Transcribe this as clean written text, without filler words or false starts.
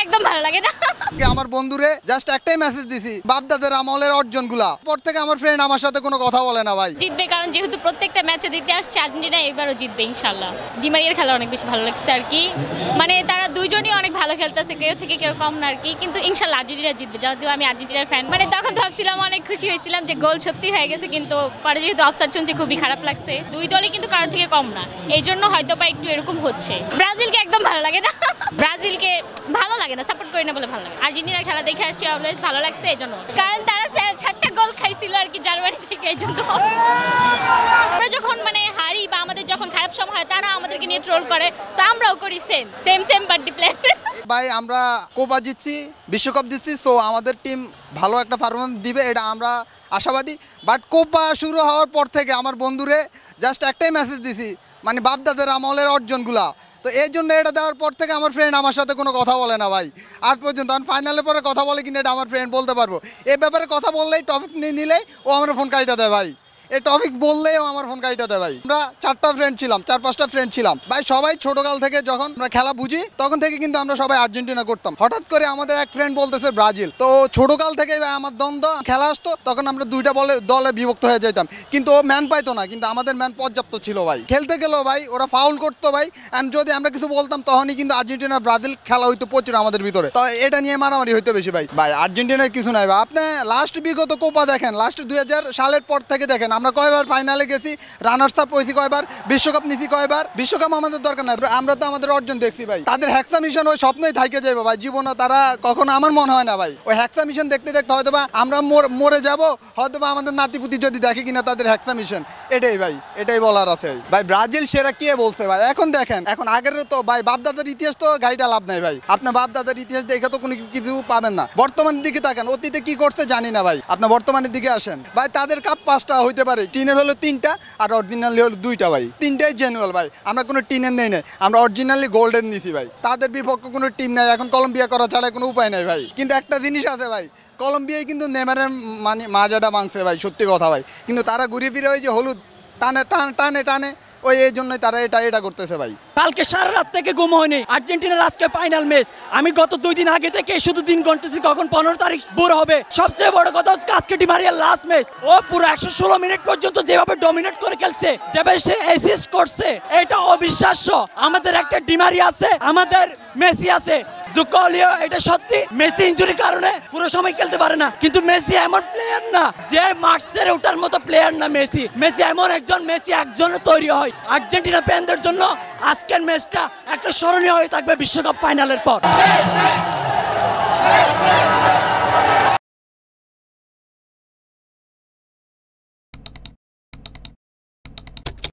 একদম ভালো লাগে না। আমার বন্ধুরে জাস্ট একটাই মেসেজ দিছি, বাপদাদের আমলের অর্জনগুলা। পর থেকে আমার ফ্রেন্ড আমার সাথে কোনো কথা বলে না ভাই। জিতবে, কারণ যেহেতু প্রত্যেকটা ম্যাচে দিতে আসছে আর্জেন্টিনা, এবারও জিতবে ইনশাল্লাহ। ডি মারিয়ার খেলা অনেক বেশি ভালো লাগছে আর কি, মানে তারা দুইজনই অনেক ভালো খেলতেছে, কেউ থেকে কেউ কম না আর কি, কিন্তু ইনশাল্লাহ আর্জেন্টিনা জিতবে। যদিও আমি আর্জেন্টিনার ফ্যান, মানে তখন ভাবছিলাম, অনেক খুশি হয়েছিলাম যে গোল সত্যি হয়ে গেছে, কিন্তু পরে যেহেতু অফসাইড শুনছি খুবই খারাপ লাগছে। দুই দলই কিন্তু কারোর থেকে কম না, এই জন্য হয়তো বা একটু এরকম হচ্ছে। ব্রাজিলকে একদম ভালো লাগে না, ব্রাজিলকে ভালো লাগে না, সাপোর্ট করি না বলে ভালো লাগে। আর্জেন্টিনার খেলা দেখে আসছি, অলওয়েজ ভালো লাগছে এই জন্য, কারণ তারা 6টা গোল খাইছিল আর কি জার্মানি থেকে, এই জন্য। আমরা যখন মানে হারি বা আমাদের যখন খারাপ সময় হয়, তারা আমাদেরকে নিয়ে ট্রোল করে, তো আমরাও করি সেম বাট ডিপ্লেন। ভাই আমরা কোপা জিতছি, বিশ্বকাপ জিতছি, সো আমাদের টিম ভালো একটা পারফরমেন্স দিবে, এটা আমরা আশাবাদী। বাট কোপা শুরু হওয়ার পর থেকে আমার বন্ধুরে জাস্ট একটাই মেসেজ দিছি, মানে বাপদাদের আমলের অর্জনগুলা। তো এই জন্য এটা দেওয়ার পর থেকে আমার ফ্রেন্ড আমার সাথে কোনো কথা বলে না ভাই আজ পর্যন্ত। আমি ফাইনালের পরে কথা বলে কিনা এটা আমার ফ্রেন্ড বলতে পারবো। এই ব্যাপারে কথা বললেই, টপিক নিয়ে নিলেই ও আমার ফোন কাইটা দেয় ভাই। এই টপিক বললেও আমার ফোন কাইটা দেয় ভাই। আমরা 4-5টা ফ্রেন্ড ছিলাম ভাই, সবাই ছোটকাল থেকে যখন আমরা খেলা বুঝি তখন থেকে কিন্তু আমরা সবাই আর্জেন্টিনা করতাম। হঠাৎ করে আমাদের এক ফ্রেন্ড বলতেছে ব্রাজিল, তো ছোটকাল থেকে ভাই আমার দ্বন্দ্ব। খেলা আসতো তখন আমরা দুইটা দলে বিভক্ত হয়ে যেতাম, কিন্তু ও ম্যান পাইতো না, কিন্তু আমাদের ম্যান পর্যাপ্ত ছিল ভাই। খেলতে গেলেও ভাই ওরা ফাউল করতো ভাই, অ্যান্ড যদি আমরা কিছু বলতাম তখনই কিন্তু আর্জেন্টিনা ব্রাজিল খেলা হইতো প্রচুর আমাদের ভিতরে। তো এটা নিয়ে মারামারি হইতো বেশি ভাই। ভাই আর্জেন্টিনার কিছু নাই ভাই, আপনি লাস্ট বিগত কোপা দেখেন, লাস্ট 2000 সালের পর থেকে দেখেন আমরা কয়বার ফাইনাল গেছি, রানার্স আপ হয়েছি কয়বার, বিশ্বকাপ নিছি কয়বার। বিশ্বকাপ আমাদের দরকার নাই, আমরা তো আমাদের অর্জন দেখছি ভাই। তাদের হ্যাক্সা মিশন ওই স্বপ্নই থাইকে যাবে ভাই, জীবনে তারা কখনো, আমার মনে হয় না ভাই, ওই হ্যাক্সা মিশন দেখতে দেখতে হয়তো বা আমরা মরে যাব, হয়তো বা আমাদের নাতিপুতি যদি দেখে কিনা তাদের হ্যাক্সা মিশন। এটাই ভাই, এটাই বলার আছে ভাই। ব্রাজিল সেরা কে বলছে ভাই? এখন দেখেন, এখন আগের তো ভাই বাপদাদার ইতিহাস তো গাইডা লাভ নাই ভাই। আপনার বাপদাদার ইতিহাস দেখে তো কোনো কিছু পাবেন না। বর্তমানের দিকে তাকান, অতীতে কি করছে জানি না ভাই। আপনার বর্তমানের দিকে আসেন ভাই, তাদের কাপ 5টা হইতে পারে, টিনের হলো 3টা আর অরিজিনালি হলো 2টা ভাই। 3টাই জেনুয়াল ভাই, আমরা কোনো টিনের নেই না, আমরা অরিজিনালি গোল্ডেন নিছি ভাই। তাদের বিপক্ষে কোনো টিম নাই, এখন কলম্বিয়া করা ছাড়া কোনো উপায় নাই ভাই। কিন্তু একটা জিনিস আছে ভাই, কলম্বিয়ায় কিন্তু নেমারের মানে মাজাটা ভাঙছে ভাই, সত্যি কথা ভাই। কিন্তু তারা ঘুরে ফিরে ওই যে হলুদ টানে ওই এই জন্যই তারা এটা করতেছে ভাই। কালকে সারা রাত থেকে ঘুম হয়নি, আর্জেন্টিনার আজকে ফাইনাল ম্যাচ। আমি গত 2 দিন আগে থেকে শুধু দিন গণতেছি কখন 15 তারিখ বুড়ো হবে। সবচেয়ে বড় কথা আজকে ডি মারিয়ার লাস্ট ম্যাচ, ও পুরো 116 মিনিট পর্যন্ত যেভাবে ডমিনেট করে খেলছে, যেভাবে সে অ্যাসিস্ট করছে, এটা অবিশ্বাস্য। আমাদের একটা ডি মারিয়া আছে, আমাদের মেসি আছে। দুঃখ হলেও এটা সত্যি, মেসি ইনজুরির কারণে পুরো সময় খেলতে পারে না, কিন্তু মেসি এমন প্লেয়ার না যে মাঠ ছেড়ে ওঠার মতো প্লেয়ার না। মেসি এমন একজন, মেসি একজনের তৈরি হয়। আর্জেন্টিনা ফ্যানদের জন্য আজকের ম্যাচটা একটা স্মরণীয় হয়ে থাকবে বিশ্বকাপ ফাইনালের পর।